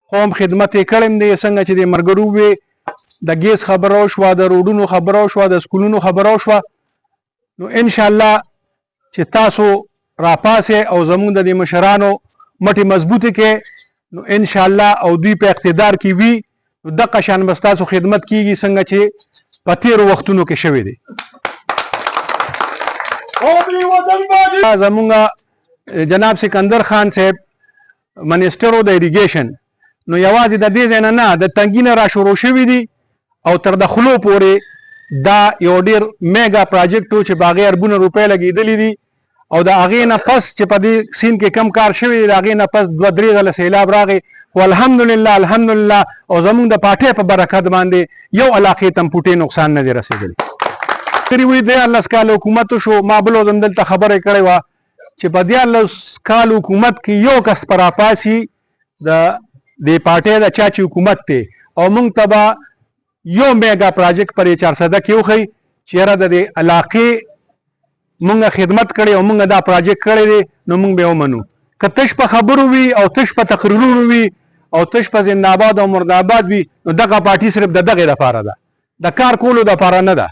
خو هم خدمت یې کړی دی څنګه چې د ملګرو وې د ګیس خبره وشوه د روډونو خبره وشوه د سکولونو خبره وشوه نو انشاءالله چې تاسو راپاسئ او زمونږ د دې مشرانو مټې مضبوطې کړئ نو انشاءالله او دوی په اقتدار کې وي نو دغه شان به ستاسو خدمت کیږي څنګه چې په تېرو وختونو کې شوی دی زمونږ جناب سکندر خان صاحب منسټر د اریګیشن نو یوازې د دې ځای نه د تنګي نه را شروع شوي دي او تر د خلو پورې دا یو ډېر میګا پراجیکټ و چې په هغې اربونه روپۍ لګېدلي دي او د هغې نه پس چې په دې سیند کې کم کار شوی دی د هغې نه پس 2-3 ځله سیلاب راغی خو الحمدلله او زمونږ د پارټۍ په برکت باندې یو علاقې ته هم پوټې نقصان نه دی رسېدلی وي 13 کال حکومت شو ما بل ځل دلته خبره کړې وه چې په 13 کال حکومت کې یو کس په راپاسي د دې پارټۍ د چا چې حکومت دی او موږ ته به یو میګا پراجیکټ پرې 400 کې وښیي چې یاره د دې علاقې موږ خدمت کړی او موږ دا پراجیکټ کړی دی نو موږ به ومنو که تش په خبرو وي او تش په تقریرونو وي او تش په زنده‌آباد او مرده‌آباد وي نو دغه پارټي صرف د دغې دپاره ده د کار کولو دپاره نه ده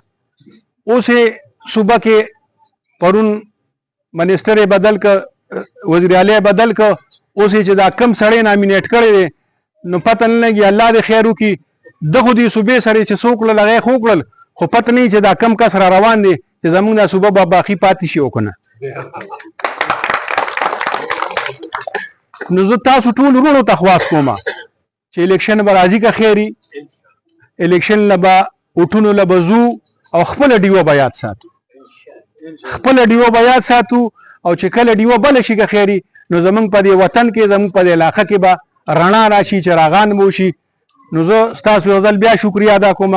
اوس یې صوبه کې پرون منسټر یې بدل که وزیر اعلی یې بدل که اوس یې چې دا کم سړی نامینیټ کړی دی نو پته نه لګي الله دې خیر وکړي دغو دې صوبې سره چې څه وکړل هغه یې ښه وکړل خو پته نه چې دا کم کس را روان دی چې زمونږ دا صوبه به باقي پاتې شي او که نه نو زه تاسو ټول وروڼو ته خواست کوم چې الیکشن به راځي که خیري الیکشن له به اوټونو له به ځو او خپله ډیوه به یاد ساتو خپله ډیوه به یاد ساتو او چې کله ډیوه بله شي که خیري نو زمونږ په دې وطن کې زمونږ په دې علاقه کې به رڼا راشي چراغان به وشي نو زه ستاسو یو ځل بیا شکریه ادا کوم